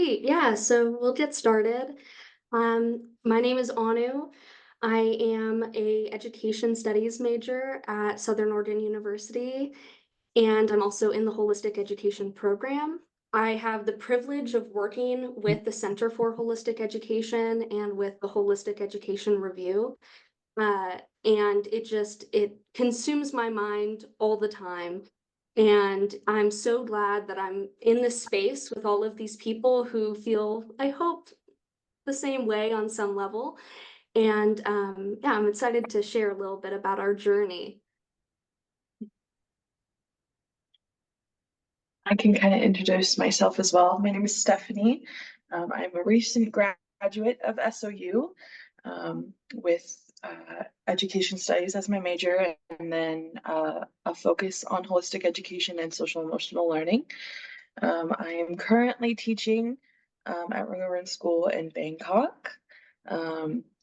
Great. Yeah, so we'll get started. My name is Anu. I am a education studies major at Southern Oregon University, and I'm also in the holistic education program. I have the privilege of working with the Center for Holistic Education and with the Holistic Education Review. And it consumes my mind all the time. And I'm so glad that I'm in this space with all of these people who feel, I hope, the same way on some level. And yeah, I'm excited to share a little bit about our journey. I can kind of introduce myself as well. My name is Stephanie. I'm a recent graduate of SOU with education studies as my major, and then a focus on holistic education and social emotional learning. I am currently teaching at Anu School in Bangkok.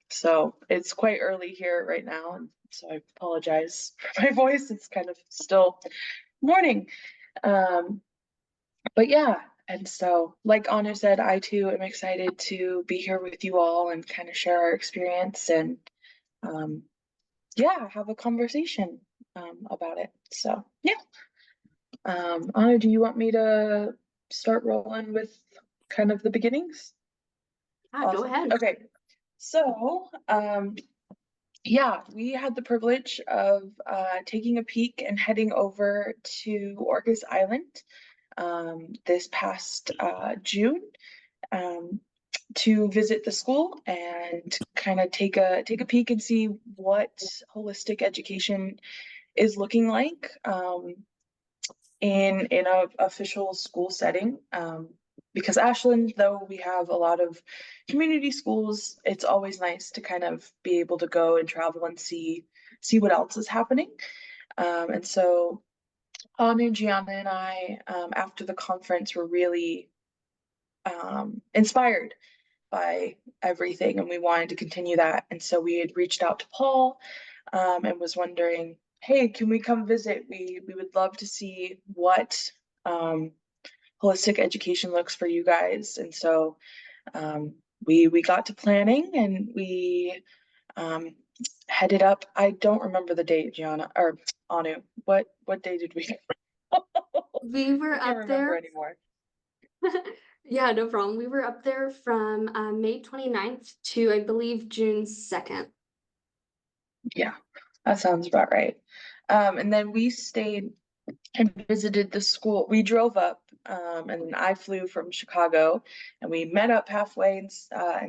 So it's quite early here right now, and so I apologize for my voice. It's kind of still morning. But yeah, and so like Anu said, I too am excited to be here with you all and kind of share our experience and um, yeah, have a conversation about it. So yeah. Anu, do you want me to start rolling with kind of the beginnings? Yeah, go Awesome. ahead. Okay. So yeah, we had the privilege of taking a peek and heading over to Orcas Island this past June um, to visit the school and kind of take a peek and see what holistic education is looking like in a official school setting. Because Ashland, though we have a lot of community schools, it's always nice to kind of be able to go and travel and see what else is happening. And so Anu, Gianna, and I, after the conference, were really inspired by everything, and we wanted to continue that. And so we had reached out to Paul and was wondering, hey, can we come visit? We would love to see what holistic education looks for you guys. And so we got to planning and we headed up. I don't remember the date, Gianna or Anu. What day did we? We were I can't up remember there. anymore. Yeah, no problem. We were up there from May 29th to, I believe, June 2nd. Yeah, that sounds about right. And then we stayed and visited the school. We drove up, and I flew from Chicago, and we met up halfway in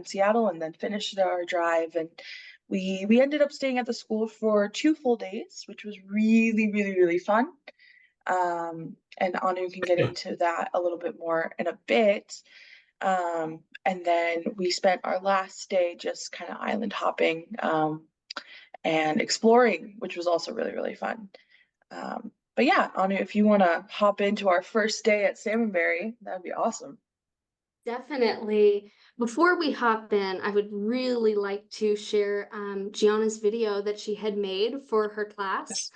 Seattle, and then finished our drive. And we ended up staying at the school for 2 full days, which was really, really, really fun. And Anu can get into that a little bit more in a bit. And then we spent our last day just kind of island hopping and exploring, which was also really, really fun. But yeah, Anu, if you want to hop into our first day at Salmonberry, that'd be awesome. Definitely. Before we hop in, I would really like to share Gianna's video that she had made for her class.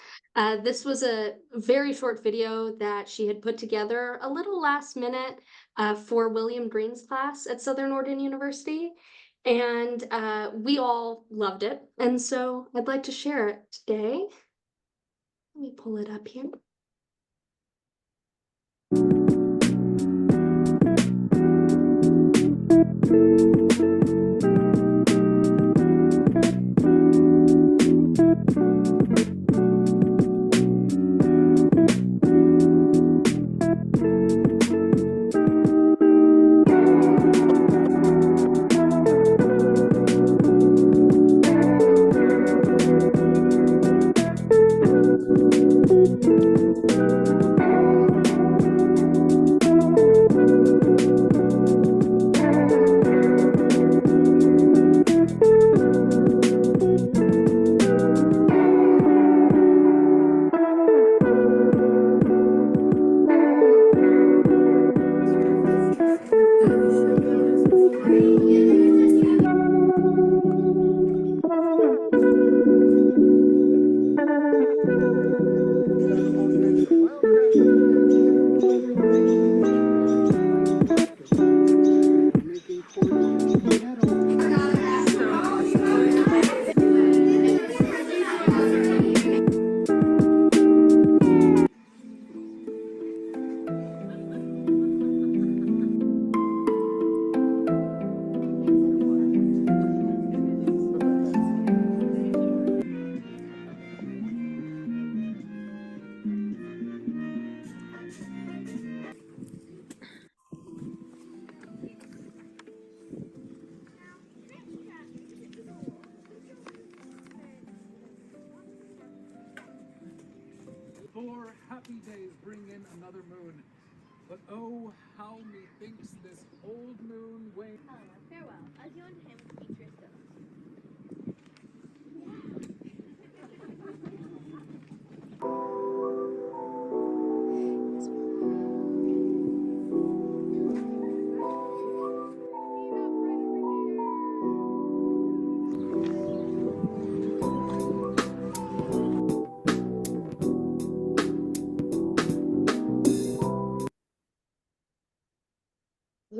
This was a very short video that she had put together a little last minute for William Green's class at Southern Oregon University. And we all loved it. And so I'd like to share it today. Let me pull it up here. For happy days bring in another moon, but oh, how methinks this old moon wanes. Farewell. As you and him each your stones.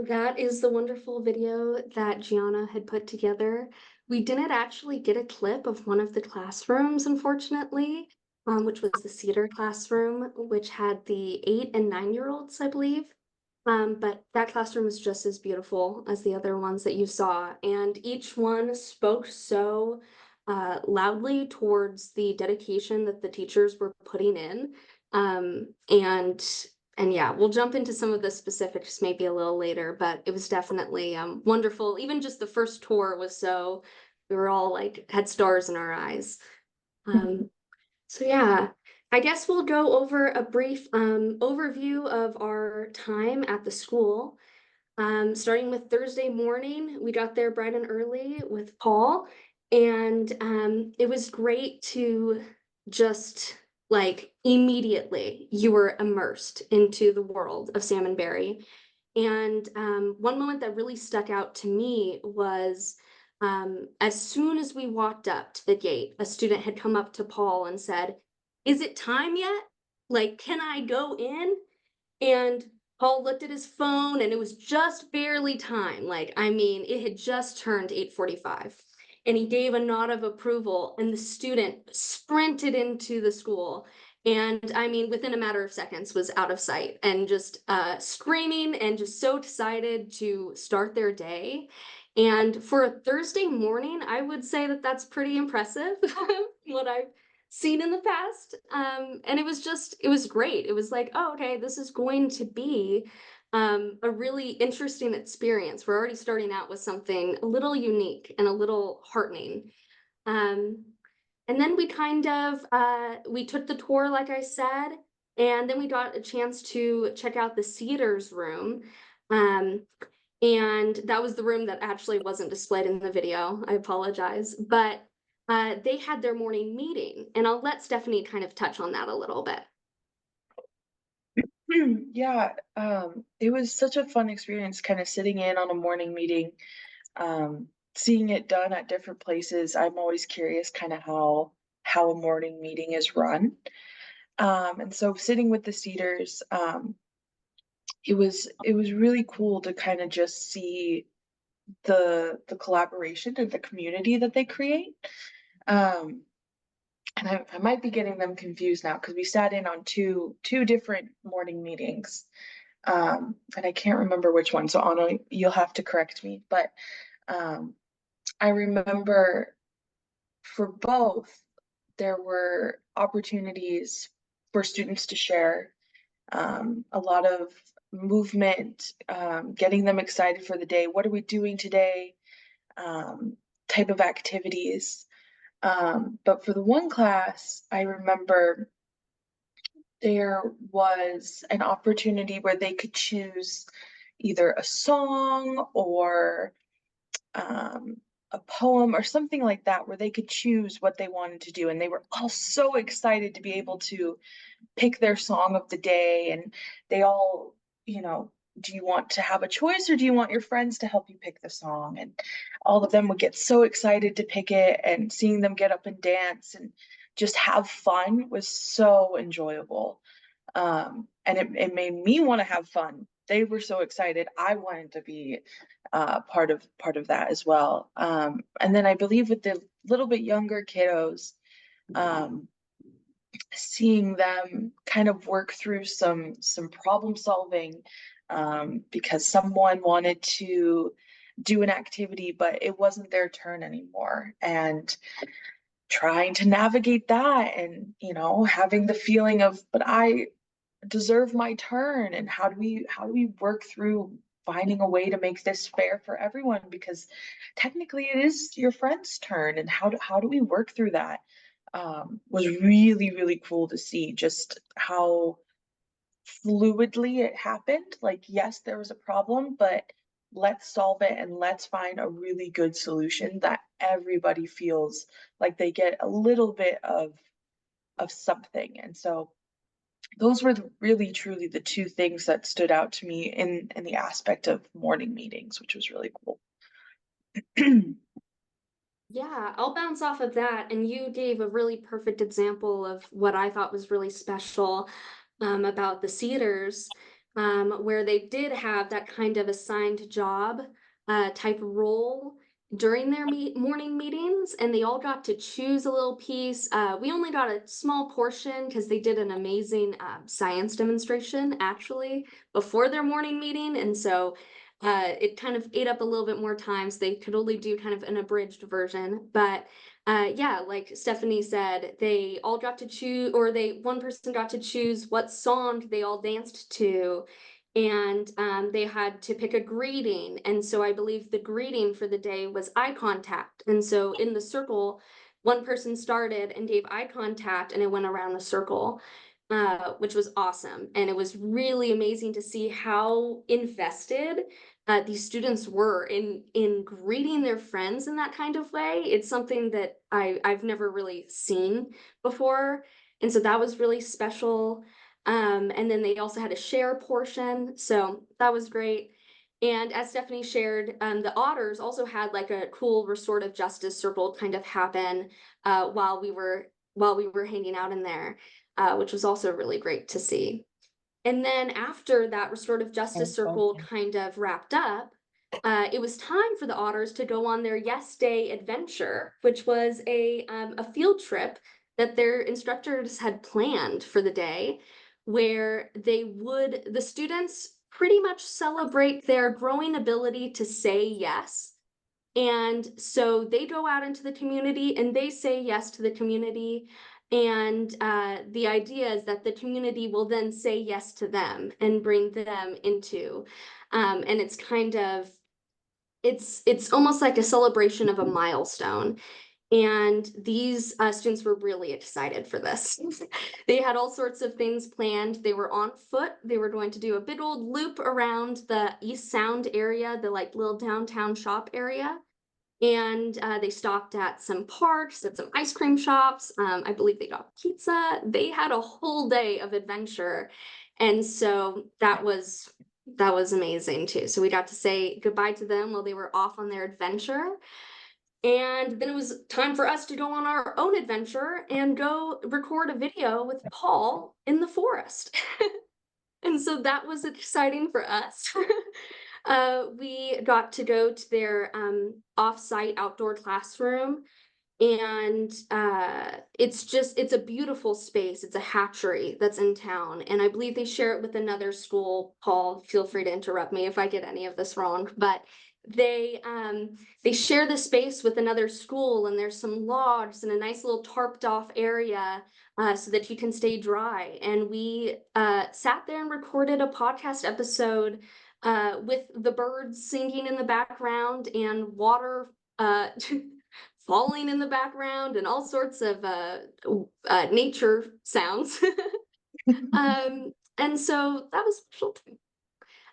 That is the wonderful video that Gianna had put together. We didn't actually get a clip of one of the classrooms, unfortunately, which was the Cedar classroom, which had the 8 and 9-year-olds, I believe. But that classroom is just as beautiful as the other ones that you saw, and each one spoke so loudly towards the dedication that the teachers were putting in. And yeah, we'll jump into some of the specifics maybe a little later, but it was definitely wonderful. Even just the first tour was so, we were all like, had stars in our eyes. So yeah, I guess we'll go over a brief overview of our time at the school. Starting with Thursday morning, we got there bright and early with Paul, and it was great to just like immediately you were immersed into the world of Salmonberry. And one moment that really stuck out to me was as soon as we walked up to the gate, a student had come up to Paul and said, "Is it time yet? Like, can I go in?" And Paul looked at his phone and it was just barely time. Like, I mean, it had just turned 8:45. And he gave a nod of approval, and the student sprinted into the school. And I mean, within a matter of seconds, was out of sight and just screaming and just so excited to start their day. And for a Thursday morning, I would say that that's pretty impressive, what I've seen in the past. And it was great. It was like, oh, okay, this is going to be a really interesting experience. We're already starting out with something a little unique and a little heartening. Um, and then we kind of we took the tour, like I said, and then we got a chance to check out the Cedars room. Um, and that was the room that actually wasn't displayed in the video. I apologize. But they had their morning meeting, and I'll let Stephanie kind of touch on that a little bit. Yeah, it was such a fun experience kind of sitting in on a morning meeting, seeing it done at different places. I'm always curious kind of how a morning meeting is run. And so sitting with the Cedars, it was really cool to kind of just see the collaboration and the community that they create. Um, and I might be getting them confused now because we sat in on two different morning meetings. And I can't remember which one, so Anna, you'll have to correct me. But I remember for both, there were opportunities for students to share, a lot of movement, getting them excited for the day. What are we doing today? Type of activities. But for the one class, I remember there was an opportunity where they could choose either a song or a poem or something like that, where they could choose what they wanted to do. And they were all so excited to be able to pick their song of the day. And they all, do you want to have a choice or do you want your friends to help you pick the song? And all of them would get so excited to pick it, and seeing them get up and dance and just have fun was so enjoyable. And it made me want to have fun. They were so excited. I wanted to be part of that as well. And then I believe with the little bit younger kiddos, seeing them kind of work through some problem solving, because someone wanted to do an activity but it wasn't their turn anymore, and trying to navigate that, and having the feeling of, but I deserve my turn, and how do we work through finding a way to make this fair for everyone, because technically it is your friend's turn, and how do we work through that? was really, really cool to see just how fluidly it happened. Like, yes, there was a problem, but let's solve it and let's find a really good solution that everybody feels like they get a little bit of something. And so those were really truly the two things that stood out to me in the aspect of morning meetings, which was really cool. Yeah, I'll bounce off of that. And you gave a really perfect example of what I thought was really special about the Cedars, where they did have that kind of assigned job type role during their morning meetings, and they all got to choose a little piece. We only got a small portion because they did an amazing science demonstration actually before their morning meeting, and so it kind of ate up a little bit more time, so they could only do kind of an abridged version. But yeah, like Stephanie said, they all got to choose, or one person got to choose what song they all danced to, and they had to pick a greeting. And so I believe the greeting for the day was eye contact. And so in the circle, one person started and gave eye contact, and it went around the circle. Which was awesome. And it was really amazing to see how invested these students were in greeting their friends in that kind of way. It's something that I've never really seen before, and so that was really special. And then they also had a share portion, so that was great. And as Stephanie shared, the Otters also had like a cool restorative justice circle kind of happen while we were hanging out in there, which was also really great to see. And then after that restorative justice circle kind of wrapped up, it was time for the Otters to go on their Yes Day adventure, which was a field trip that their instructors had planned for the day, where the students pretty much celebrate their growing ability to say yes. And so they go out into the community and they say yes to the community. And the idea is that the community will then say yes to them and bring them into. And it's kind of, it's almost like a celebration of a milestone. And these students were really excited for this. They had all sorts of things planned. They were on foot. They were going to do a big old loop around the East Sound area, the like little downtown shop area. And they stopped at some parks, at some ice cream shops. I believe they got pizza. They had a whole day of adventure. And so that was amazing too. So we got to say goodbye to them while they were off on their adventure. And then it was time for us to go on our own adventure and go record a video with Paul in the forest. And so that was exciting for us. We got to go to their off-site outdoor classroom, and it's a beautiful space. It's a hatchery that's in town, and I believe they share it with another school. Paul, feel free to interrupt me if I get any of this wrong, but they share the space with another school, and there's some logs and a nice little tarped off area so that you can stay dry. And we sat there and recorded a podcast episode with the birds singing in the background and water falling in the background and all sorts of nature sounds. And so that was special too.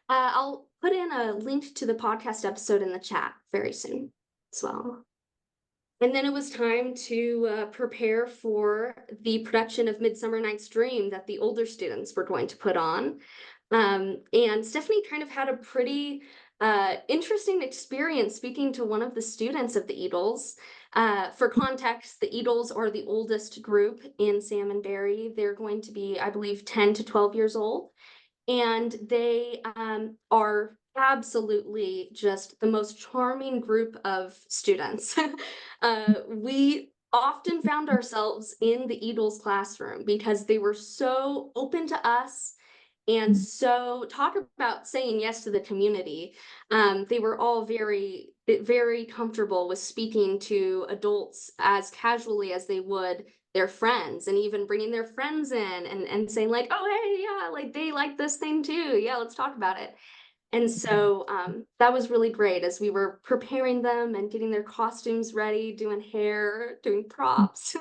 I'll put in a link to the podcast episode in the chat very soon as well. And then it was time to prepare for the production of Midsummer Night's Dream that the older students were going to put on. And Stephanie kind of had a pretty interesting experience speaking to one of the students of the Eagles. For context, the Eagles are the oldest group in Salmonberry. They're going to be, I believe, 10 to 12 years old. And they are absolutely just the most charming group of students. We often found ourselves in the Eagles classroom because they were so open to us. And so talk about saying yes to the community. They were all very, very comfortable with speaking to adults as casually as they would their friends, and even bringing their friends in and saying like, oh, hey, yeah, like they like this thing too. Yeah, let's talk about it. And so that was really great as we were preparing them and getting their costumes ready, doing hair, doing props,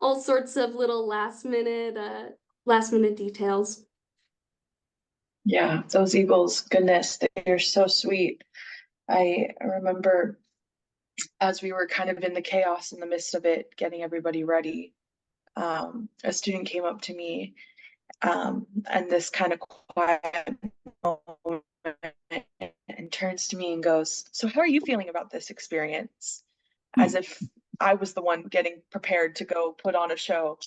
all sorts of little last minute details. Yeah, those eagles, goodness, they're so sweet. I remember as we were kind of in the chaos in the midst of it, getting everybody ready, a student came up to me, and this kind of quiet moment, and turns to me and goes, "So how are you feeling about this experience?" As if I was the one getting prepared to go put on a show.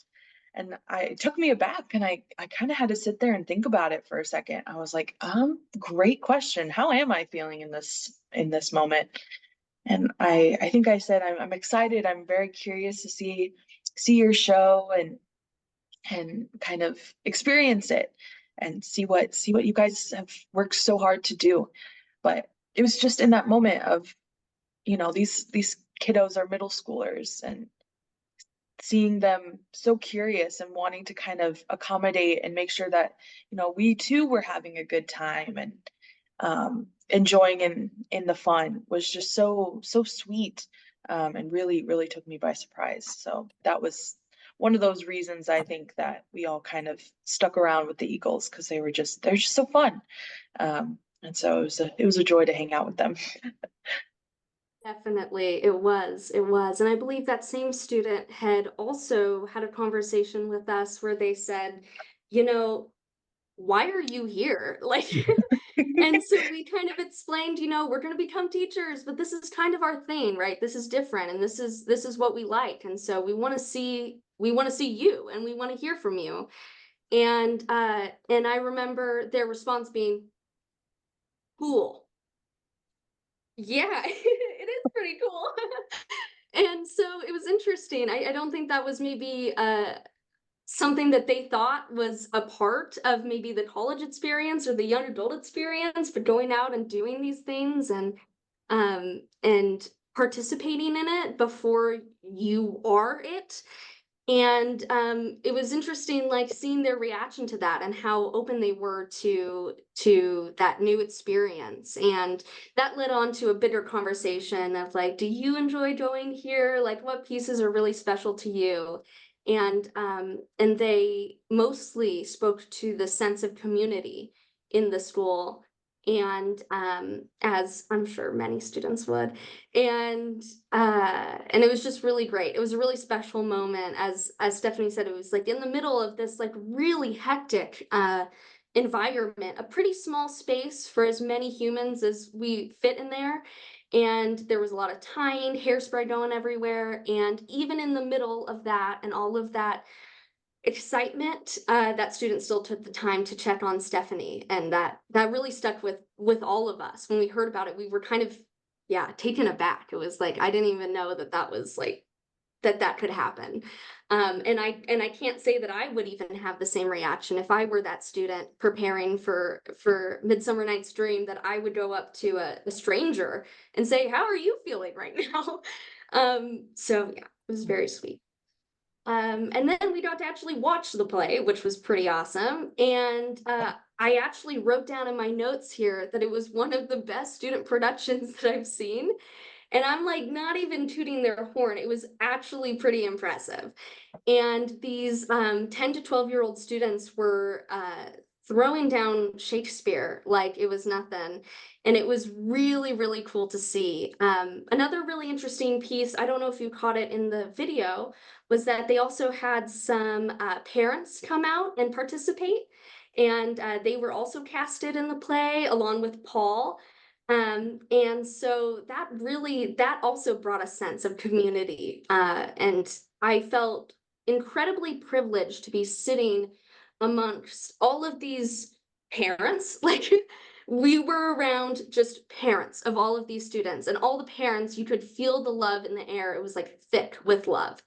And it took me aback, and I kind of had to sit there and think about it for a second. I was like, great question. How am I feeling in this moment? And I think I said, I'm excited. I'm very curious to see your show and kind of experience it and see what you guys have worked so hard to do. But it was just in that moment of, these kiddos are middle schoolers, and seeing them so curious and wanting to kind of accommodate and make sure that, we too were having a good time, and enjoying in the fun was just so sweet, and really, really took me by surprise. So that was one of those reasons I think that we all kind of stuck around with the Eagles, because they're just so fun. And so it was a joy to hang out with them. Definitely, it was. It was. And I believe that same student had also had a conversation with us where they said, why are you here? Like, and so we kind of explained, we're going to become teachers, but this is kind of our thing, right? This is different, and this is what we like. And so we want to see you, and we want to hear from you. And I remember their response being, cool. Yeah, it is pretty cool. And so it was interesting. I don't think that was maybe something that they thought was a part of maybe the college experience or the young adult experience, but going out and doing these things and participating in it before you are it. And it was interesting, like seeing their reaction to that and how open they were to that new experience. And that led on to a bigger conversation of like, do you enjoy going here? Like, what pieces are really special to you? And they mostly spoke to the sense of community in the school, and as I'm sure many students would. And it was just really great. It was a really special moment. As Stephanie said, it was like in the middle of this like really hectic environment, a pretty small space for as many humans as we fit in there. And there was a lot of tying, hairspray going everywhere. And even in the middle of that and all of that excitement, that student still took the time to check on Stephanie, and that really stuck with all of us. When we heard about it, we were kind of, yeah, taken aback. It was like I didn't even know that was like that could happen. And I can't say that I would even have the same reaction if I were that student preparing for Midsummer Night's Dream, that I would go up to a stranger and say, how are you feeling right now? So yeah, it was very sweet. And then we got to actually watch the play, which was pretty awesome. And I actually wrote down in my notes here that it was one of the best student productions that I've seen. And I'm like not even tooting their horn. It was actually pretty impressive. And these 10 to 12-year-old students were throwing down Shakespeare like it was nothing. And it was really, really cool to see. Another really interesting piece, I don't know if you caught it in the video, was that they also had some parents come out and participate. And they were also casted in the play along with Paul. And so that also brought a sense of community. And I felt incredibly privileged to be sitting amongst all of these parents. Like we were around just parents of all of these students, and all the parents, you could feel the love in the air. It was like thick with love.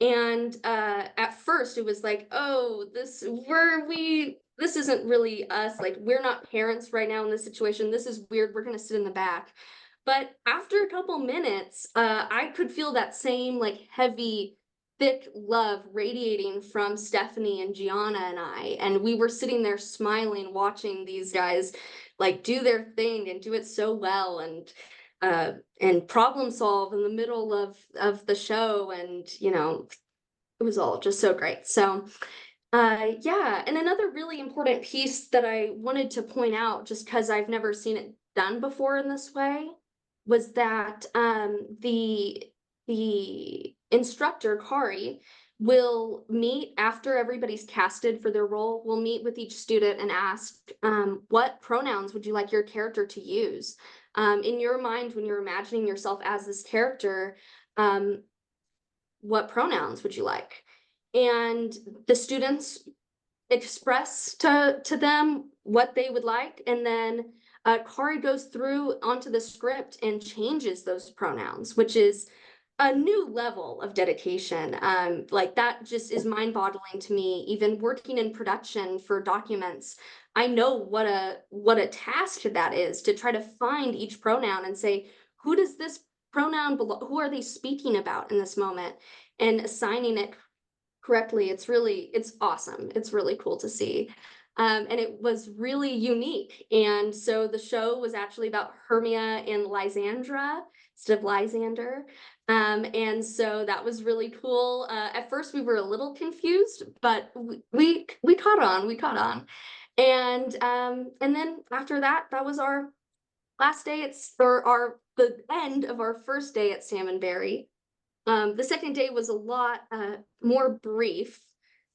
And at first it was like, oh, this isn't really us. Like, we're not parents right now in this situation. This is weird. We're gonna sit in the back. But after a couple minutes, I could feel that same like heavy, thick love radiating from Stephanie and Gianna and I. And we were sitting there smiling, watching these guys like do their thing and do it so well, and problem solve in the middle of the show. And all just so great. So yeah, and another really important piece that I wanted to point out, just because I've never seen it done before in this way, was that the instructor, Kari, will meet after everybody's casted for their role, will meet with each student and ask, what pronouns would you like your character to use? In your mind, when you're imagining yourself as this character, what pronouns would you like? And the students express to them what they would like, and then Kari goes through onto the script and changes those pronouns, which is a new level of dedication. Like that just is mind-boggling to me. Even working in production for documents, I know what a task that is to try to find each pronoun and say, who does this pronoun belong? Who are they speaking about in this moment? And assigning it correctly. It's awesome. It's really cool to see. And it was really unique. And so the show was actually about Hermia and Lysandra instead of Lysander. And so that was really cool. At first we were a little confused, but we caught on. We caught on. And then after that, that was our last day. It's or our the end of our first day at Salmonberry. The second day was a lot more brief,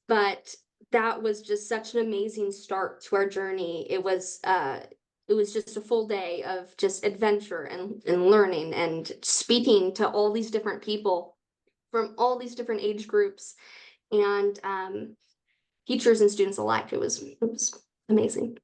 but that was just such an amazing start to our journey. It was just a full day of just adventure and learning and speaking to all these different people from all these different age groups and teachers and students alike. It was amazing.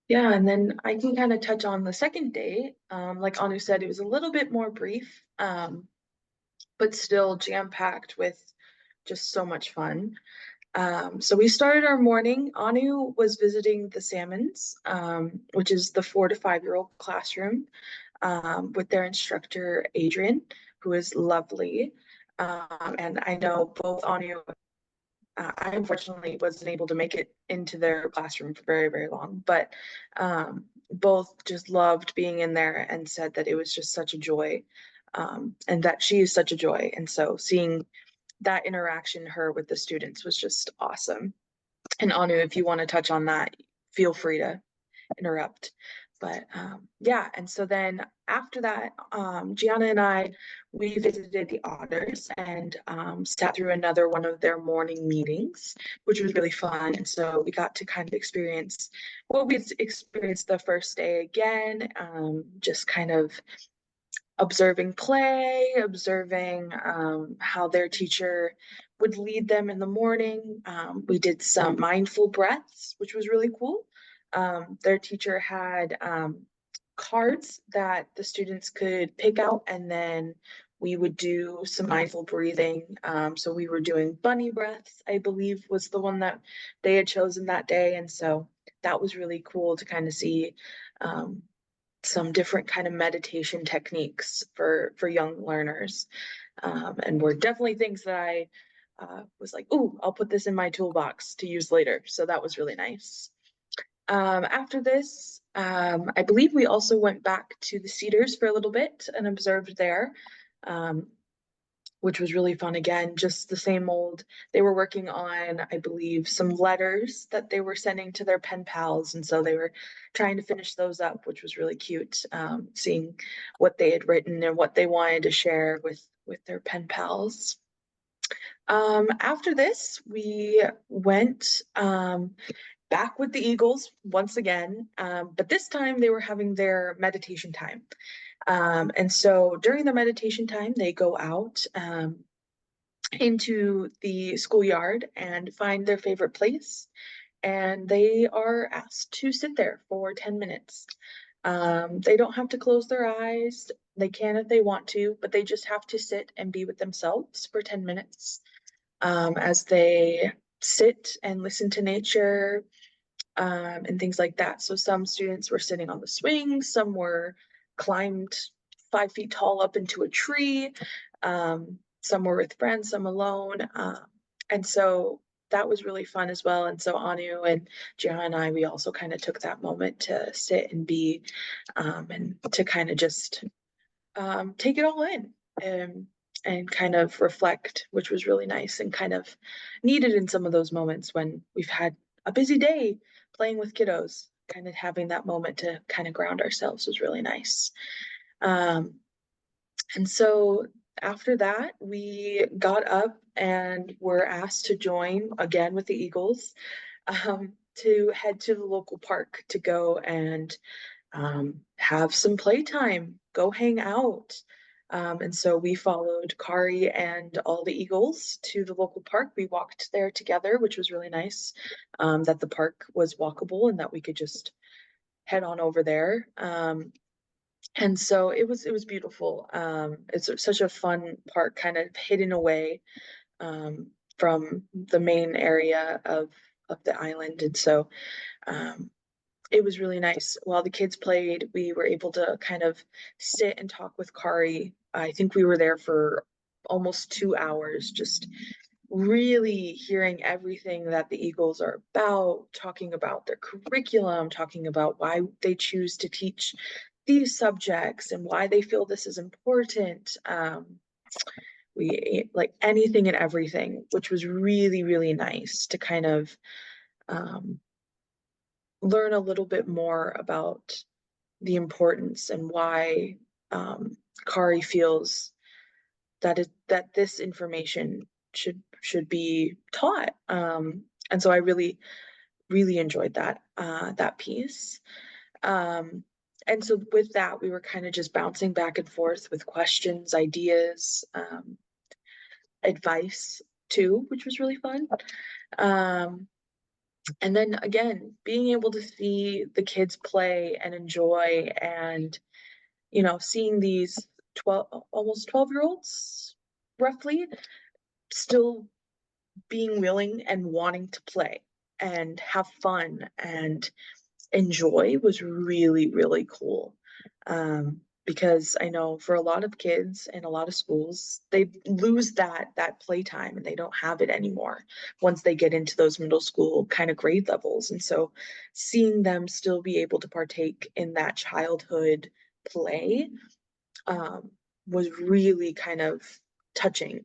Yeah, and then I can kind of touch on the second day. Like Anu said, it was a little bit more brief, but still jam-packed with just so much fun. So we started our morning. Anu was visiting the Salmons, which is the 4 to 5-year-old classroom, with their instructor, Adrian, who is lovely. And I know both Anu I unfortunately wasn't able to make it into their classroom for very, very long, but both just loved being in there and said that it was just such a joy, and that she is such a joy. And so seeing that interaction, her with the students, was just awesome. And Anu, if you want to touch on that, feel free to interrupt. But yeah, and so then after that, Gianna and I, we visited the Otters and sat through another one of their morning meetings, which was really fun. And so we got to kind of experience what we experienced the first day again, just kind of observing play, observing how their teacher would lead them in the morning. We did some mindful breaths, which was really cool. Their teacher had cards that the students could pick out, and then we would do some mindful breathing. So we were doing bunny breaths, I believe was the one that they had chosen that day. And so that was really cool to kind of see some different kind of meditation techniques for young learners. And were definitely things that I was like, oh, I'll put this in my toolbox to use later. So that was really nice. After this, I believe we also went back to the Cedars for a little bit and observed there, which was really fun. Again, just the same old, they were working on, I believe, some letters that they were sending to their pen pals. And so they were trying to finish those up, which was really cute, seeing what they had written and what they wanted to share with their pen pals. After this, we went back with the Eagles once again, but this time they were having their meditation time. And so during the meditation time, they go out into the schoolyard and find their favorite place. And they are asked to sit there for 10 minutes. They don't have to close their eyes. They can if they want to, but they just have to sit and be with themselves for 10 minutes as they sit and listen to nature, and things like that. So some students were sitting on the swings, some were climbed 5 feet tall up into a tree, some were with friends, some alone. And so that was really fun as well. And so Anu and Gianna and I, we also kind of took that moment to sit and be, and to kind of just take it all in. and kind of reflect, which was really nice and kind of needed in some of those moments when we've had a busy day playing with kiddos. Kind of having that moment to kind of ground ourselves was really nice. Um, and so after that, we got up and were asked to join again with the Eagles, to head to the local park to go and have some playtime, go hang out. And so we followed Kari and all the Eagles to the local park. We walked there together, which was really nice, that the park was walkable and that we could just head on over there. And so it was beautiful. It's such a fun park, kind of hidden away from the main area of the island. And so um, it was really nice. While the kids played, we were able to kind of sit and talk with Kari. I think we were there for almost 2 hours, just really hearing everything that the Eagles are about, talking about their curriculum, talking about why they choose to teach these subjects and why they feel this is important. We ate like anything and everything, which was really, really nice to kind of um, learn a little bit more about the importance and why Kari feels that this information should be taught. And so I really enjoyed that piece. And so with that, we were kind of just bouncing back and forth with questions, ideas, advice too, which was really fun. And then again, being able to see the kids play and enjoy and, seeing these 12, almost 12-year-olds roughly still being willing and wanting to play and have fun and enjoy was really, really cool. Because I know for a lot of kids and a lot of schools, they lose that playtime and they don't have it anymore once they get into those middle school kind of grade levels. And so seeing them still be able to partake in that childhood play was really kind of touching.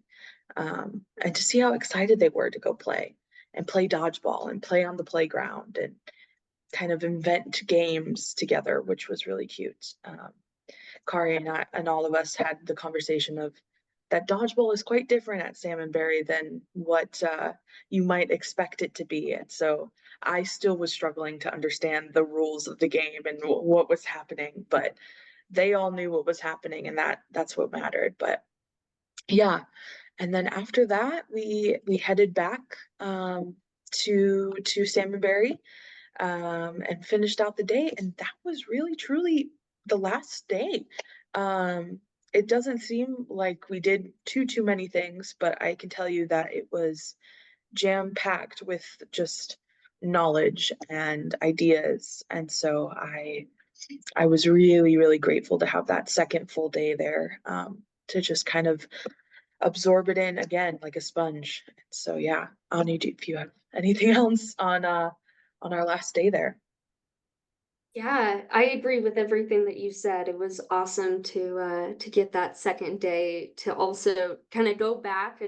And to see how excited they were to go play and play dodgeball and play on the playground and kind of invent games together, which was really cute. Kari and I and all of us had the conversation of that dodgeball is quite different at Salmonberry than what you might expect it to be. And so I still was struggling to understand the rules of the game and what was happening, but they all knew what was happening, and that's what mattered. But yeah, and then after that, we headed back to Salmonberry and finished out the day, and that was really truly the last day. It doesn't seem like we did too many things, but I can tell you that it was jam-packed with just knowledge and ideas. And so I was really, really grateful to have that second full day there, to just kind of absorb it in again like a sponge. So yeah, Anu, if you have anything else on our last day there. Yeah, I agree with everything that you said. It was awesome to get that second day to also kind of go back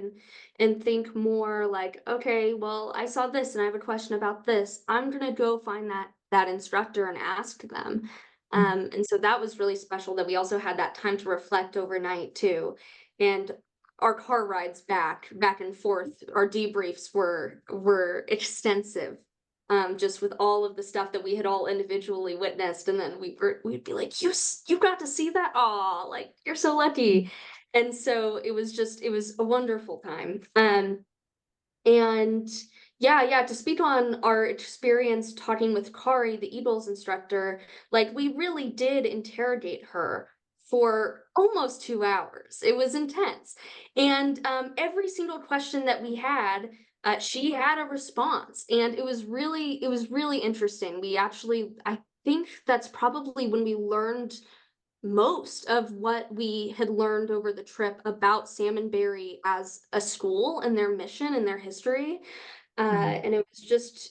and think more like, okay, well, I saw this and I have a question about this. I'm gonna go find that instructor and ask them. And so that was really special that we also had that time to reflect overnight too. And our car rides back and forth, our debriefs were extensive, just with all of the stuff that we had all individually witnessed, and then we'd be like, you got to see that, aw, like you're so lucky. And so it was a wonderful time. And yeah, to speak on our experience talking with Kari, the Eagles instructor, like we really did interrogate her for almost 2 hours. It was intense. And every single question that we had, she had a response. And it was really interesting. We actually, I think that's probably when we learned most of what we had learned over the trip about Salmonberry as a school and their mission and their history. And it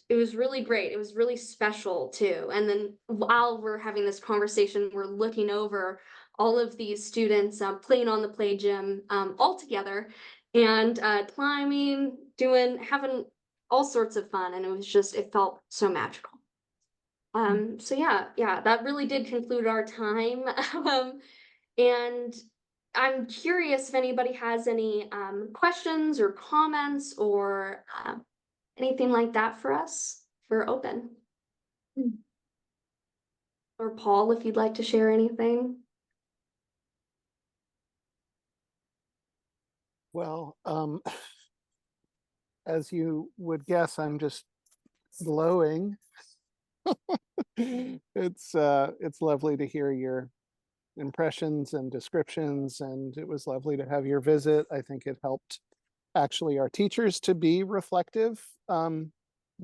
was really great. It was really special too. And then while we're having this conversation, we're looking over all of these students playing on the play gym all together and climbing, having all sorts of fun. And it felt so magical. So yeah, that really did conclude our time. And I'm curious if anybody has any questions or comments or anything like that for us. We're open. Or Paul, if you'd like to share anything. Well, as you would guess, I'm just glowing. It's lovely to hear your impressions and descriptions, and it was lovely to have your visit. I think it helped actually our teachers to be reflective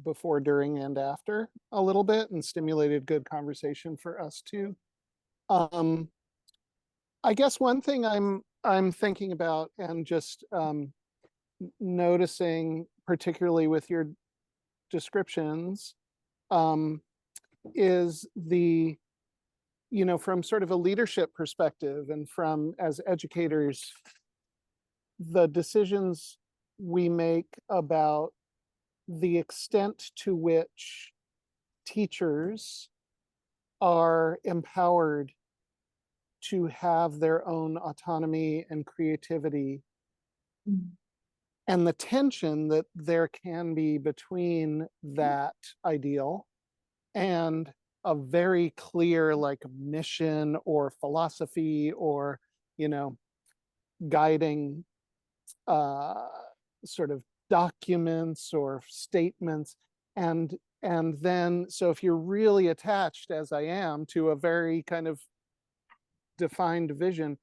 before, during, and after a little bit, and stimulated good conversation for us too. I guess one thing I'm thinking about and just noticing, particularly with your descriptions, is the, from sort of a leadership perspective and from as educators, the decisions we make about the extent to which teachers are empowered to have their own autonomy and creativity, and the tension that there can be between that ideal and a very clear like mission or philosophy or guiding sort of documents or statements, and then so if you're really attached, as I am, to a very kind of defined vision,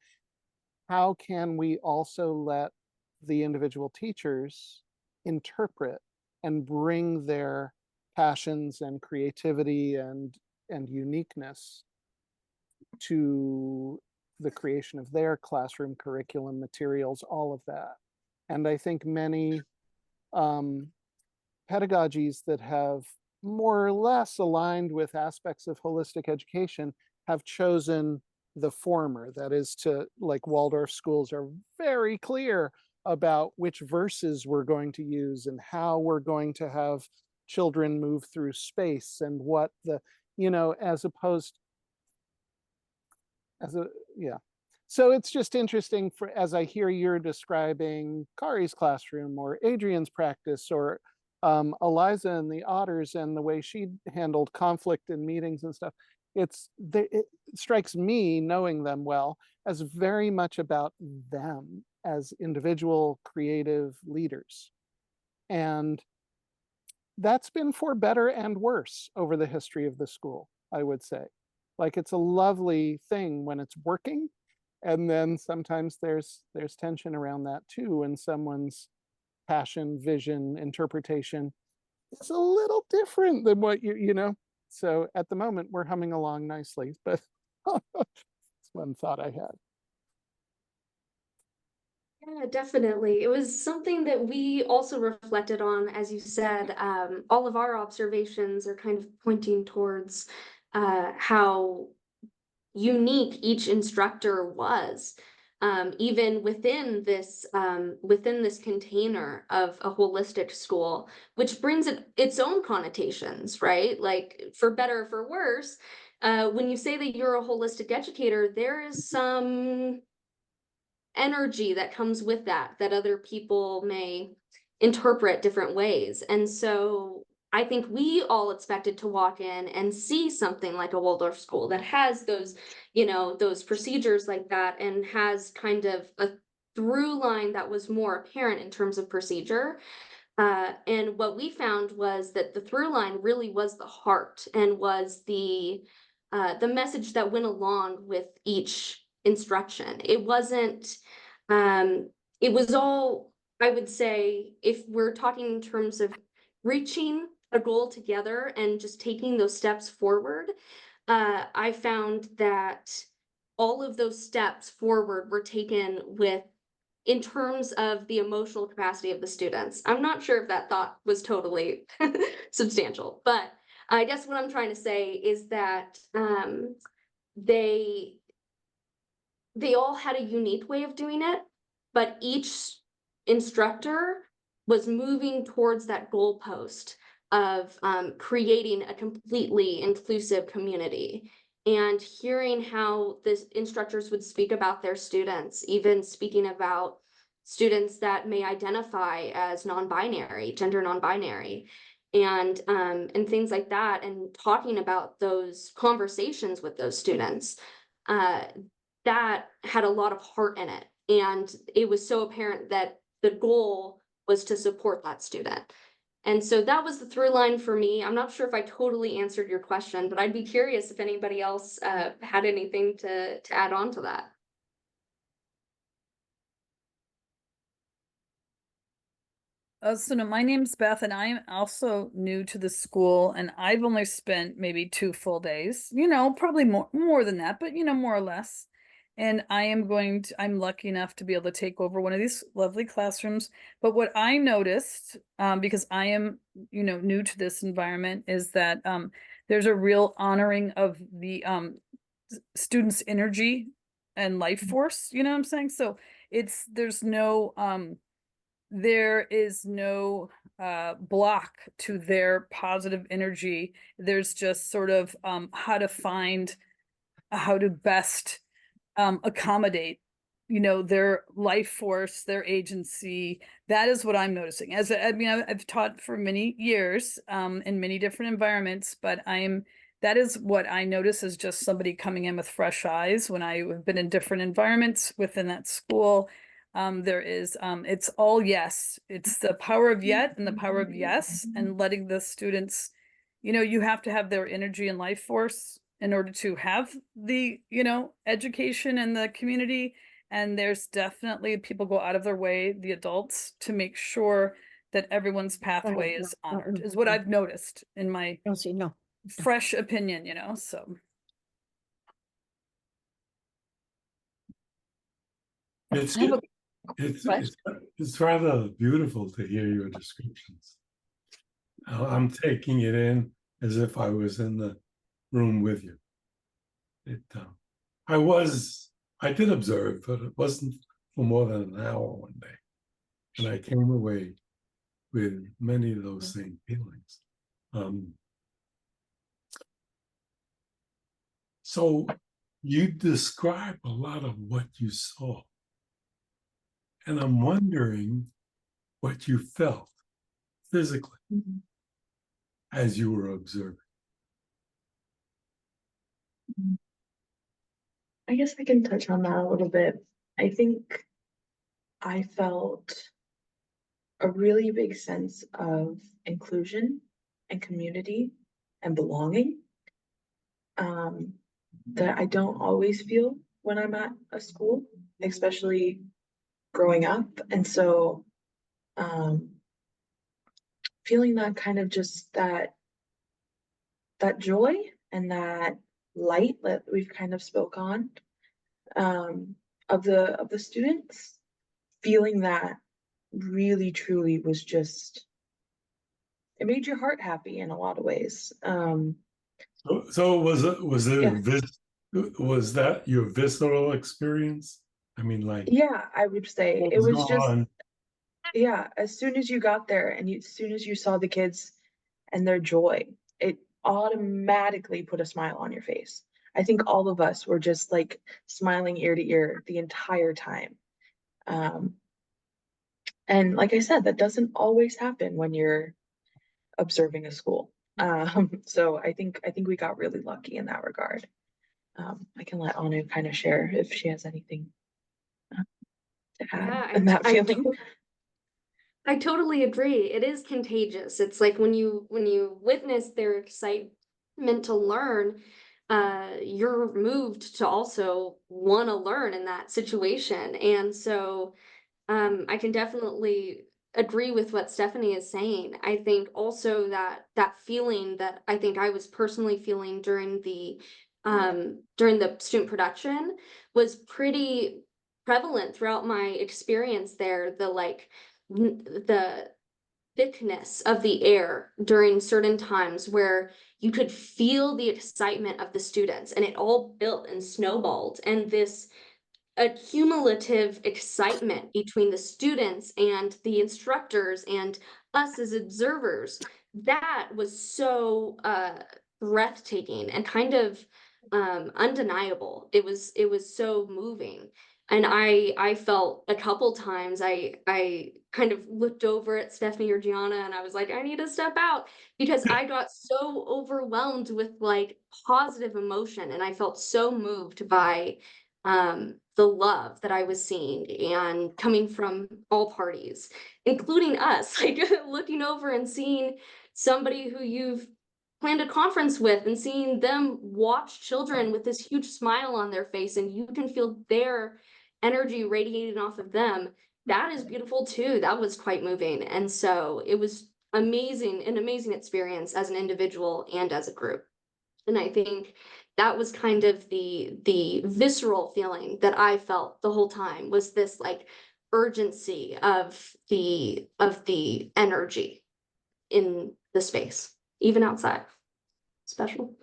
how can we also let the individual teachers interpret and bring their passions and creativity and uniqueness to the creation of their classroom curriculum materials, all of that. And I think many pedagogies that have more or less aligned with aspects of holistic education have chosen the former. That is, to, like, Waldorf schools are very clear about which verses we're going to use and how we're going to have children move through space and what the, as opposed as a, yeah. So it's just interesting as I hear you're describing Kari's classroom or Adrian's practice or Eliza and the Otters and the way she handled conflict in meetings and stuff. It strikes me, knowing them well, as very much about them as individual creative leaders. And that's been for better and worse over the history of the school, I would say. Like, it's a lovely thing when it's working, and then sometimes there's tension around that too, and someone's passion, vision, interpretation is a little different than what so at the moment we're humming along nicely, but it's one thought I had. Yeah, definitely. It was something that we also reflected on, as you said. All of our observations are kind of pointing towards how unique each instructor was, even within this container of a holistic school, which brings its own connotations, right? Like, for better or for worse, when you say that you're a holistic educator, there is some energy that comes with that other people may interpret different ways. And so I think we all expected to walk in and see something like a Waldorf school that has those, those procedures like that, and has kind of a through line that was more apparent in terms of procedure. And what we found was that the through line really was the heart and was the message that went along with each instruction. It wasn't, it was all, I would say, if we're talking in terms of reaching a goal together and just taking those steps forward, I found that all of those steps forward were taken in terms of the emotional capacity of the students. I'm not sure if that thought was totally substantial, but I guess what I'm trying to say is that they they all had a unique way of doing it, but each instructor was moving towards that goalpost of creating a completely inclusive community. And hearing how the instructors would speak about their students, even speaking about students that may identify as non-binary, gender non-binary, and things like that, and talking about those conversations with those students, that had a lot of heart in it. And it was so apparent that the goal was to support that student. And so that was the through line for me. I'm not sure if I totally answered your question, but I'd be curious if anybody else had anything to add on to that. So no, my name's Beth, and I am also new to the school, and I've only spent maybe 2 full days, probably more than that, but more or less. And I'm lucky enough to be able to take over one of these lovely classrooms. But what I noticed, because I am, new to this environment, is that there's a real honoring of the students' energy and life force, you know what I'm saying? So there is no block to their positive energy. There's just sort of how to best accommodate, their life force, their agency. That is what I'm noticing. I've taught for many years in many different environments, but that is what I notice as just somebody coming in with fresh eyes when I have been in different environments within that school. It's all yes. It's the power of yet and the power of yes, and letting the students, you have to have their energy and life force in order to have the, education and the community. And there's definitely people go out of their way, the adults, to make sure that everyone's pathway is honored, is what I've noticed in my fresh opinion, so. It's rather beautiful to hear your descriptions. I'm taking it in as if I was in the room with you. I did observe, but it wasn't for more than an hour one day. And I came away with many of those same feelings. So you describe a lot of what you saw. And I'm wondering what you felt physically as you were observing. I guess I can touch on that a little bit. I think I felt a really big sense of inclusion and community and belonging that I don't always feel when I'm at a school, especially growing up. And so feeling that kind of just that joy and that light that we've kind of spoke on of the students, feeling that really truly was just, it made your heart happy in a lot of ways. So was Yeah. Was that your visceral experience? I mean, like, Yeah, I would say it was just, on? yeah, as soon as you got there and as soon as you saw the kids and their joy, it automatically put a smile on your face. I think all of us were just like smiling ear to ear the entire time. And like I said, that doesn't always happen when you're observing a school. So I think we got really lucky in that regard. I can let Anu kind of share if she has anything to add in that feeling. I totally agree. It is contagious. It's like when you witness their excitement to learn, you're moved to also want to learn in that situation. And so I can definitely agree with what Stephanie is saying. I think also that feeling that I think I was personally feeling during the student production was pretty prevalent throughout my experience there. The thickness of the air during certain times where you could feel the excitement of the students, and it all built and snowballed, and this a cumulative excitement between the students and the instructors and us as observers that was so breathtaking and kind of undeniable. It was so moving. And I felt a couple times I kind of looked over at Stephanie or Gianna and I was like, I need to step out because I got so overwhelmed with like positive emotion and I felt so moved by the love that I was seeing and coming from all parties, including us, like looking over and seeing somebody who you've planned a conference with and seeing them watch children with this huge smile on their face and you can feel their energy radiating off of them. That is beautiful too. That was quite moving. And so it was amazing, an amazing experience as an individual and as a group. And I think that was kind of the visceral feeling that I felt the whole time was this like urgency of the energy in the space, even outside. Special.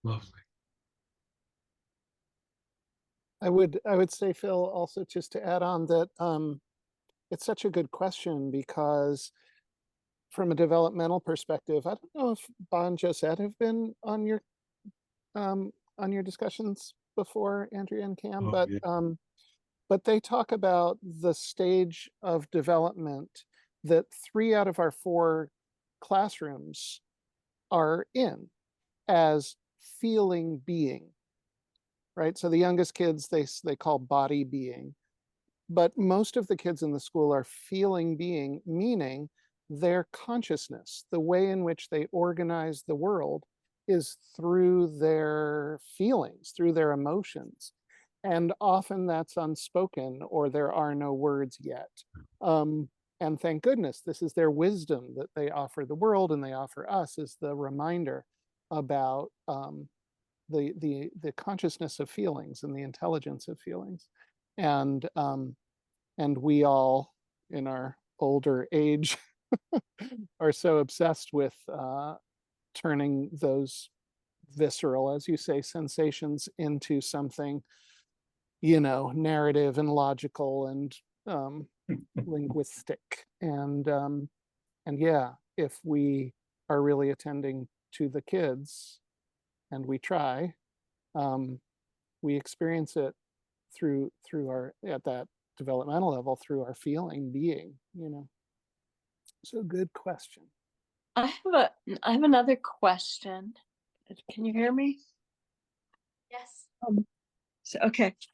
Lovely. I would say, Phil, also just to add on that it's such a good question because from a developmental perspective, I don't know if Bon Josette have been on your discussions before, Andrea and Cam, Oh, yeah. but they talk about the stage of development that 3 out of our 4 classrooms are in as feeling being, right? So the youngest kids they call body being, but most of the kids in the school are feeling being, meaning their consciousness, the way in which they organize the world is through their feelings, through their emotions. And often that's unspoken or there are no words yet. And thank goodness, this is their wisdom that they offer the world and they offer us as the reminder about the consciousness of feelings and the intelligence of feelings. And we all in our older age are so obsessed with turning those visceral, as you say, sensations into something, narrative and logical and linguistic. And yeah, if we are really attending to the kids, and we try, we experience it through our at that developmental level through our feeling being. So good question. I have another question. Can you hear me? Yes.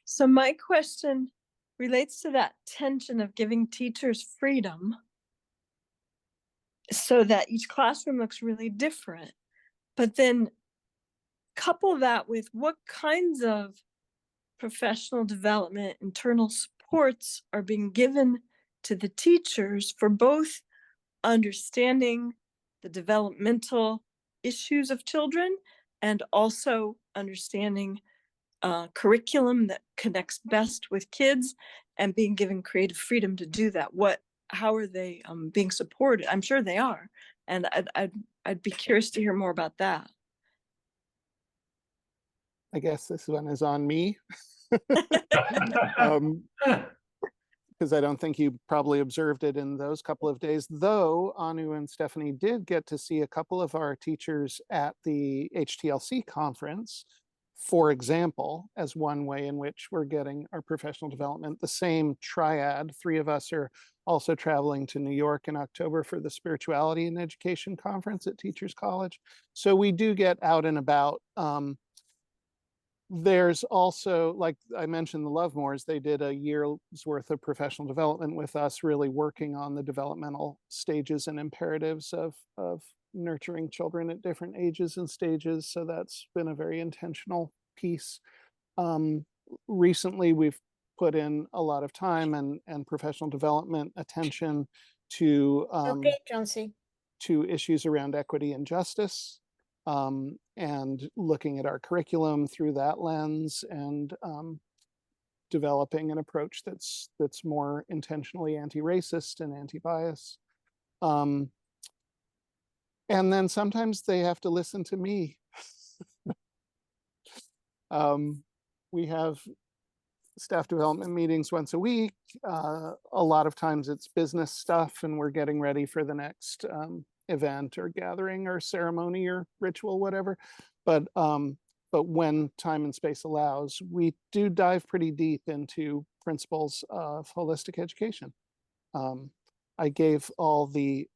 So my question relates to that tension of giving teachers freedom so that each classroom looks really different, but then couple that with what kinds of professional development, internal supports are being given to the teachers for both understanding the developmental issues of children and also understanding curriculum that connects best with kids and being given creative freedom to do that. How are they being supported? I'm sure they are, and I'd be curious to hear more about that. I guess this one is on me. Because I don't think you probably observed it in those couple of days, though Anu and Stephanie did get to see a couple of our teachers at the HTLC conference, for example, as one way in which we're getting our professional development. The same triad, 3 of us are also traveling to New York in October for the Spirituality and Education Conference at Teachers College. So we do get out and about. There's also, like I mentioned, the Lovemores, they did a year's worth of professional development with us, really working on the developmental stages and imperatives of nurturing children at different ages and stages. So that's been a very intentional piece. Recently, we've put in a lot of time and professional development attention to to issues around equity and justice. And looking at our curriculum through that lens and developing an approach that's more intentionally anti-racist and anti-bias. And then sometimes they have to listen to me. We have staff development meetings once a week. A lot of times it's business stuff and we're getting ready for the next event or gathering or ceremony or ritual, whatever. But when time and space allows, we do dive pretty deep into principles of holistic education. I gave all the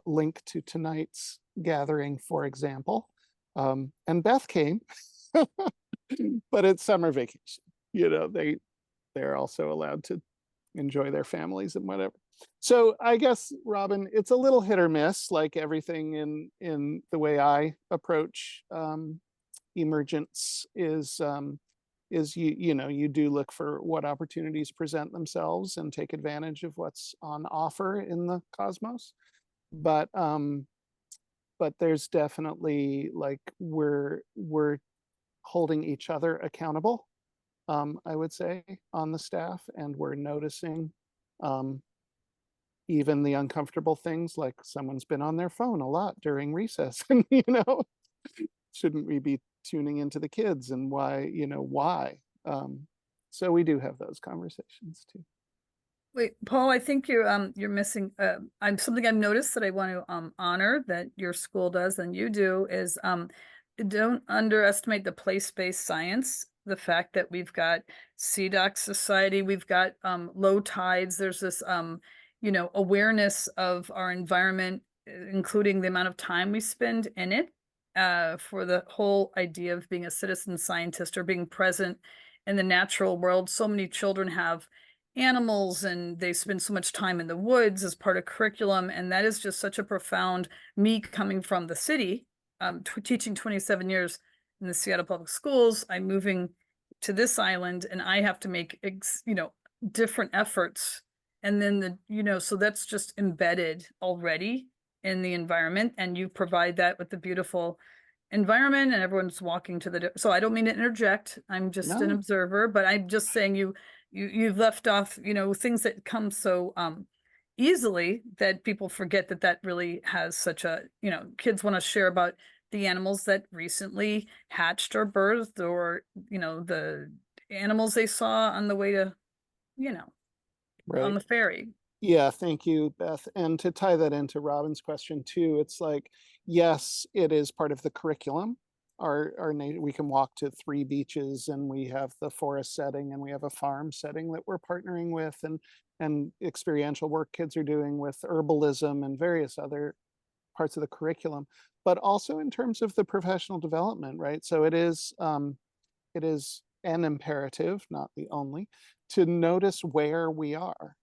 link to tonight's gathering, for example, and Beth came, but it's summer vacation. You know, they're also allowed to enjoy their families and whatever. So I guess, Robin, it's a little hit or miss, like everything in the way I approach emergence is you do look for what opportunities present themselves and take advantage of what's on offer in the cosmos. But there's definitely, like, we're holding each other accountable, I would say, on the staff, and we're noticing even the uncomfortable things, like someone's been on their phone a lot during recess, and shouldn't we be tuning into the kids, and why? So we do have those conversations too. Wait, Paul, I think you're missing something I've noticed that I want to honor that your school does and you do is don't underestimate the place-based science. The fact that we've got CDOC Society, we've got low tides, there's this awareness of our environment, including the amount of time we spend in it, for the whole idea of being a citizen scientist or being present in the natural world. So many children have animals and they spend so much time in the woods as part of curriculum, and that is just such a profound, me coming from the city, teaching 27 years in the Seattle Public Schools. I'm moving to this island and I have to make different efforts, and then so that's just embedded already in the environment, and you provide that with the beautiful environment, and everyone's walking to the so I don't mean to interject, I'm just an observer, but I'm just saying you've left off things that come so easily that people forget that really has such a kids want to share about the animals that recently hatched or birthed, or the animals they saw on the way to Right. on the ferry. Yeah, thank you, Beth. And to tie that into Robin's question too, it's like, yes, it is part of the curriculum. We can walk to 3 beaches, and we have the forest setting, and we have a farm setting that we're partnering with, and experiential work kids are doing with herbalism and various other parts of the curriculum, but also in terms of the professional development, right? So it is an imperative, not the only, to notice where we are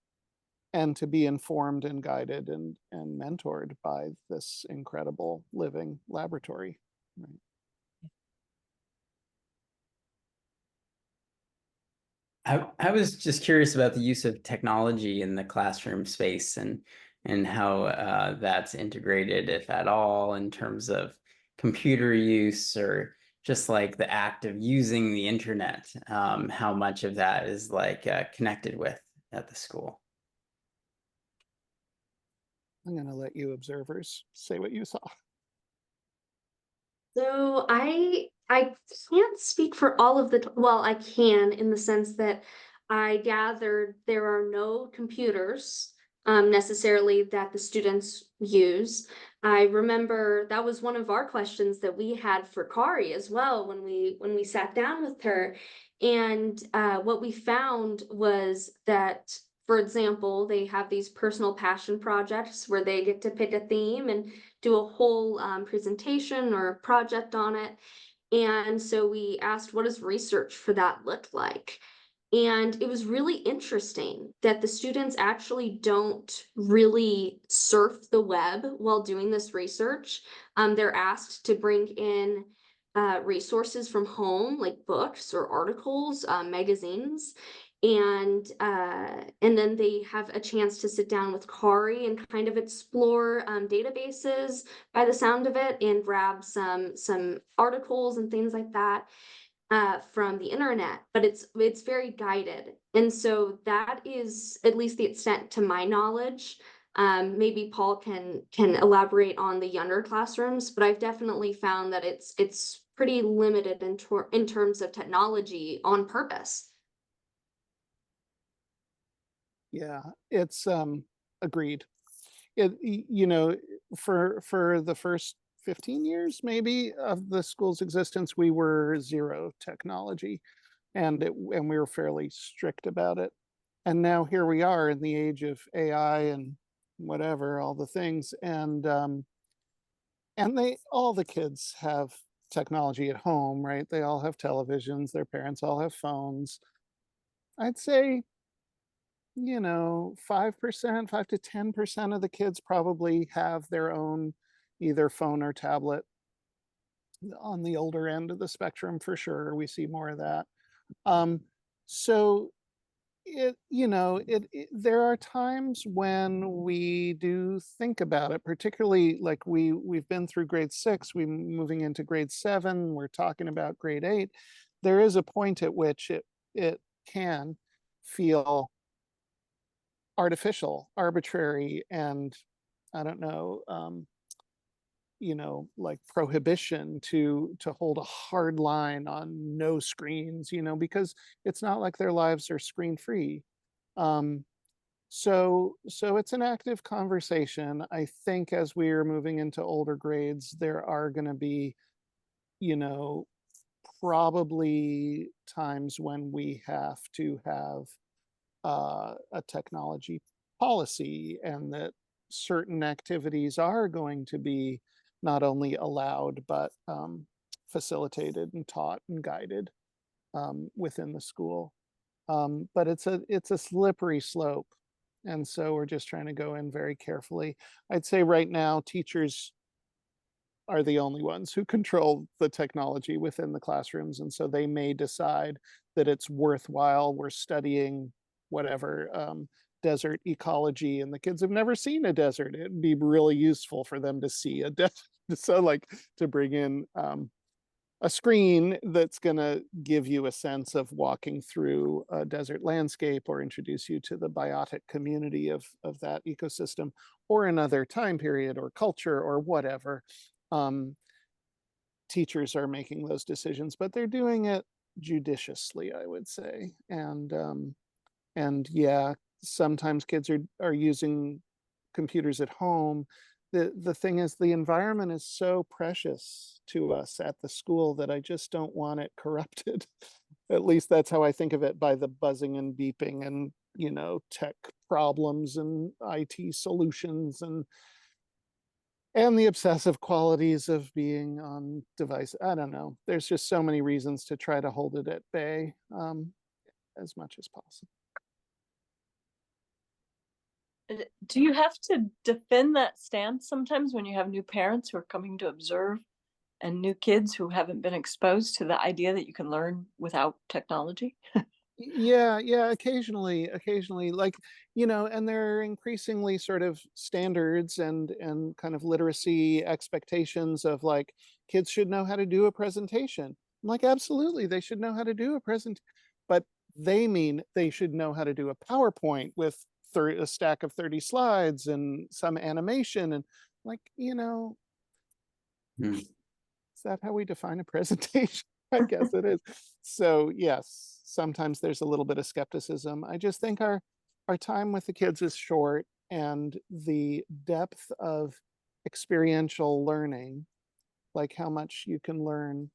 and to be informed and guided and mentored by this incredible living laboratory. Right? I was just curious about the use of technology in the classroom space and how that's integrated, if at all, in terms of computer use or just like the act of using the internet. How much of that is connected with at the school? I'm going to let you observers say what you saw. So I can't speak for all of well, I can, in the sense that I gathered there are no computers necessarily that the students use. I remember that was one of our questions that we had for Kari as well when we sat down with her. And what we found was that, for example, they have these personal passion projects where they get to pick a theme and do a whole presentation or project on it. And so we asked, what does research for that look like? And it was really interesting that the students actually don't really surf the web while doing this research. They're asked to bring in resources from home, like books or articles, magazines. And then they have a chance to sit down with Kari and kind of explore databases by the sound of it, and grab some articles and things like that from the internet. But it's very guided, and so that is at least the extent to my knowledge. Maybe Paul can elaborate on the younger classrooms, but I've definitely found that it's pretty limited in terms of technology on purpose. Yeah, it's agreed. You know, for the first 15 years maybe of the school's existence, we were zero technology, and we were fairly strict about it. And now here we are in the age of AI and whatever, all the things, and they all the kids have technology at home, right? They all have televisions, their parents all have phones. I'd say, you know, 5%, 5 to 10% of the kids probably have their own either phone or tablet. On the older end of the spectrum, for sure, we see more of that. So there are times when we do think about it, particularly like we've been through grade 6, we moving into grade 7, we're talking about grade 8. There is a point at which it can feel artificial, arbitrary, and I don't know, like prohibition to hold a hard line on no screens, because it's not like their lives are screen free. So it's an active conversation. I think as we're moving into older grades, there are going to be, probably times when we have to have a technology policy, and that certain activities are going to be not only allowed, but facilitated and taught and guided within the school. But it's a slippery slope. And so we're just trying to go in very carefully. I'd say right now, teachers are the only ones who control the technology within the classrooms. And so they may decide that it's worthwhile. We're studying whatever, desert ecology, and the kids have never seen a desert. It'd be really useful for them to see a desert. So like to bring in a screen that's going to give you a sense of walking through a desert landscape, or introduce you to the biotic community of that ecosystem, or another time period or culture or whatever. Teachers are making those decisions, but they're doing it judiciously, I would say. And yeah, sometimes kids are using computers at home. The thing is, the environment is so precious to us at the school that I just don't want it corrupted. At least that's how I think of it, by the buzzing and beeping and, tech problems and IT solutions and the obsessive qualities of being on device. I don't know. There's just so many reasons to try to hold it at bay as much as possible. Do you have to defend that stance sometimes when you have new parents who are coming to observe, and new kids who haven't been exposed to the idea that you can learn without technology? Yeah, occasionally, like, and there are increasingly sort of standards and kind of literacy expectations of like, kids should know how to do a presentation. I'm like, absolutely, they should know how to do a present, but they mean they should know how to do a PowerPoint with a stack of 30 slides and some animation, and like, is that how we define a presentation? I guess it is. So yes, sometimes there's a little bit of skepticism. I just think our time with the kids is short, and the depth of experiential learning, like how much you can learn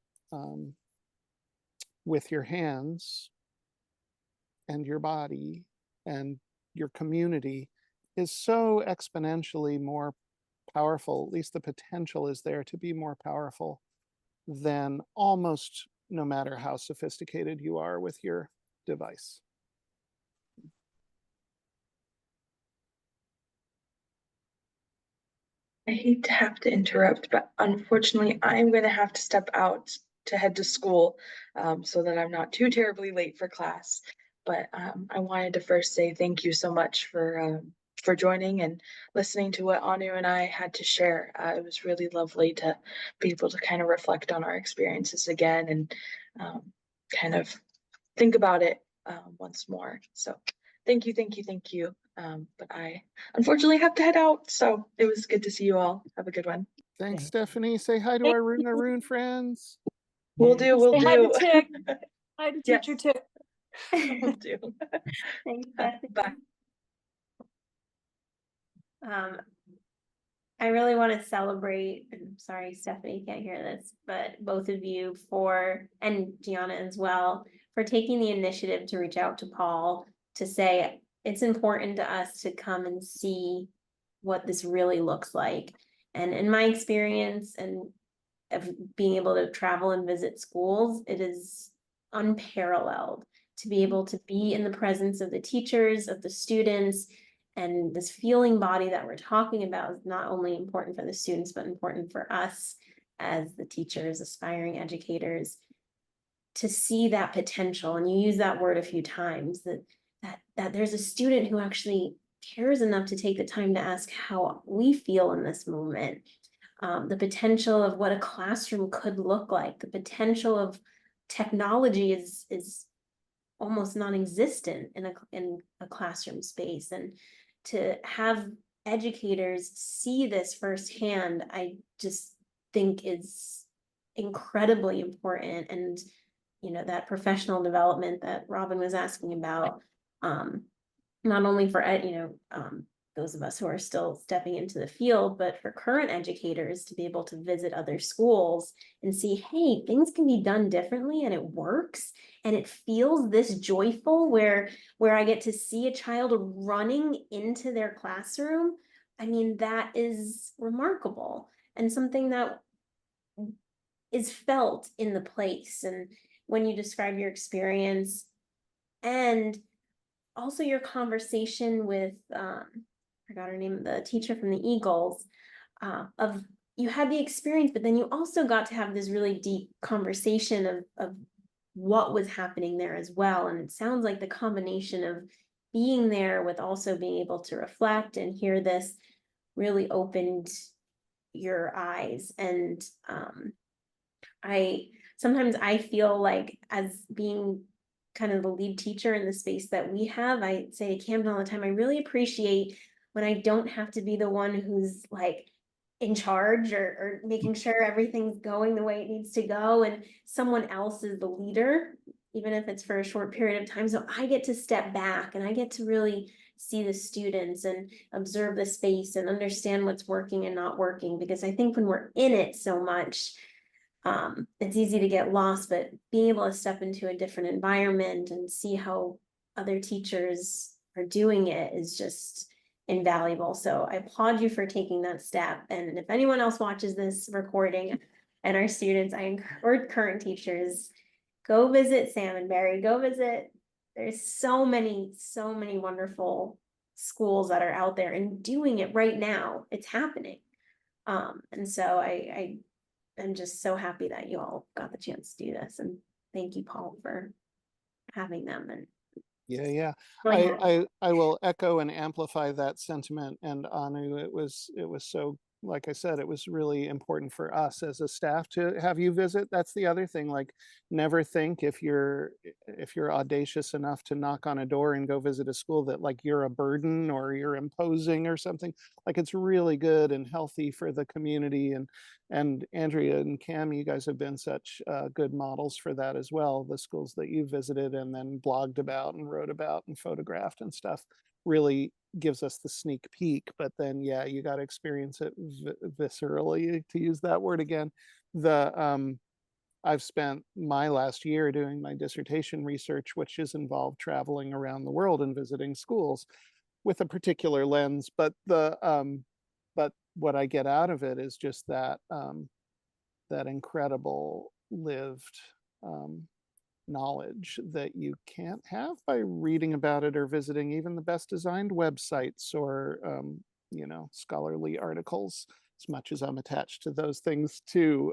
with your hands and your body and your community, is so exponentially more powerful. At least the potential is there to be more powerful than almost no matter how sophisticated you are with your device. I hate to have to interrupt, but unfortunately, I'm going to have to step out to head to school, so that I'm not too terribly late for class. But I wanted to first say thank you so much for joining and listening to what Anu and I had to share. It was really lovely to be able to kind of reflect on our experiences again, and kind of think about it once more. So thank you. But I unfortunately have to head out. So it was good to see you all. Have a good one. Thanks, Stephanie. Say hi to our Rune friends. We'll do. Say hi to Tick. Hi to Yes. teacher Tick. We'll do. Thanks, Bye. I really want to celebrate, I'm sorry, Stephanie can't hear this, but both of you and Gianna as well, for taking the initiative to reach out to Paul to say it's important to us to come and see what this really looks like. And in my experience and of being able to travel and visit schools, it is unparalleled to be able to be in the presence of the teachers, of the students, and this feeling body that we're talking about is not only important for the students, but important for us as the teachers, aspiring educators, to see that potential. And you use that word a few times, that there's a student who actually cares enough to take the time to ask how we feel in this moment. The potential of what a classroom could look like, the potential of technology is almost non-existent in a classroom space, and to have educators see this firsthand, I just think is incredibly important. And that professional development that Robin was asking about, not only for those of us who are still stepping into the field, but for current educators to be able to visit other schools and see, hey, things can be done differently and it works and it feels this joyful where I get to see a child running into their classroom. I mean, that is remarkable and something that is felt in the place. And when you describe your experience and also your conversation with I forgot her name, the teacher from the Eagles, of you had the experience, but then you also got to have this really deep conversation of what was happening there as well. And it sounds like the combination of being there with also being able to reflect and hear this really opened your eyes. And sometimes I feel like, as being kind of the lead teacher in the space that we have, I say to Camden all the time, I really appreciate when I don't have to be the one who's like in charge or making sure everything's going the way it needs to go, and someone else is the leader, even if it's for a short period of time. So I get to step back and I get to really see the students and observe the space and understand what's working and not working, because I think when we're in it so much, it's easy to get lost, but being able to step into a different environment and see how other teachers are doing it is just invaluable. So I applaud you for taking that step. And if anyone else watches this recording and our students, or current teachers, go visit Salmonberry, go visit. There's so many wonderful schools that are out there and doing it right now. It's happening. And so I'm just so happy that you all got the chance to do this, and thank you, Paul, for having them. And Yeah. really I will echo and amplify that sentiment. And Anu, it was so, like I said, it was really important for us as a staff to have you visit. That's the other thing. Like, never think, if you're audacious enough to knock on a door and go visit a school, that like you're a burden or you're imposing or something. Like, it's really good and healthy for the community. And Andrea and Cam, you guys have been such good models for that as well. The schools that you visited and then blogged about and wrote about and photographed and stuff really gives us the sneak peek. But then, yeah, you got to experience it viscerally, to use that word again. I've spent my last year doing my dissertation research, which has involved traveling around the world and visiting schools with a particular lens. But what I get out of it is just that incredible lived knowledge that you can't have by reading about it or visiting even the best designed websites or scholarly articles, as much as I'm attached to those things too.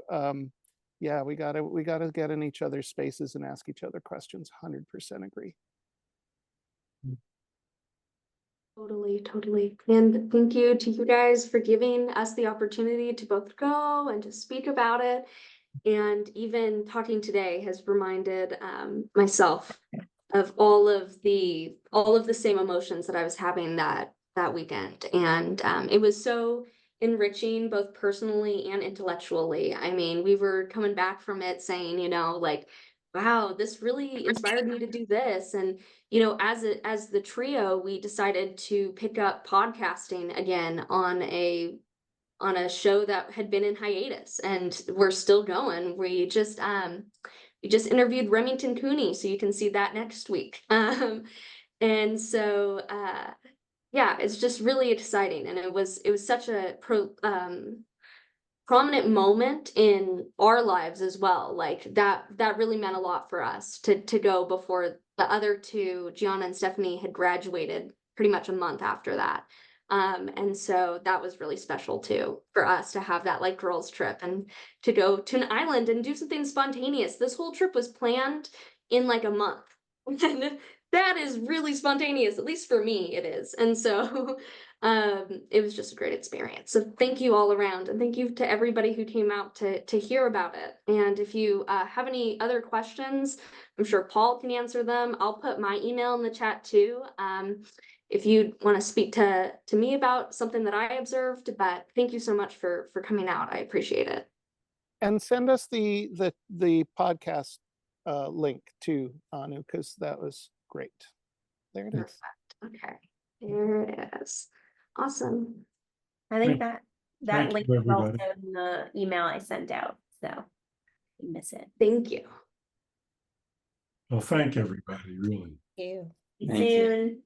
Yeah, we gotta get in each other's spaces and ask each other questions. 100% agree. Totally. And thank you to you guys for giving us the opportunity to both go and to speak about it. And even talking today has reminded myself of all of the same emotions that I was having that weekend. And it was so enriching, both personally and intellectually. I mean, we were coming back from it saying, like, wow, this really inspired me to do this. And, as the trio, we decided to pick up podcasting again on a show that had been in hiatus, and we're still going. We just interviewed Remington Cooney, so you can see that next week. And so yeah, it's just really exciting, and it was such a prominent moment in our lives as well. Like that really meant a lot for us to go before the other two. Gianna and Stephanie had graduated pretty much a month after that. And so that was really special too for us to have that like girls trip and to go to an island and do something spontaneous. This whole trip was planned in like a month. And that is really spontaneous, at least for me it is. And so it was just a great experience. So thank you all around, and thank you to everybody who came out to hear about it. And if you have any other questions, I'm sure Paul can answer them. I'll put my email in the chat too. If you want to speak to me about something that I observed, but thank you so much for coming out. I appreciate it. And send us the podcast link to Anu, because that was great. There it is. Perfect. Okay, there it is. Awesome. I think Thank that you, link is also everybody. in the email I sent out, so you miss it. Thank you. Well, thank everybody, really. Thank you. Soon.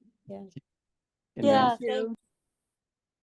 Good Yeah, night. thank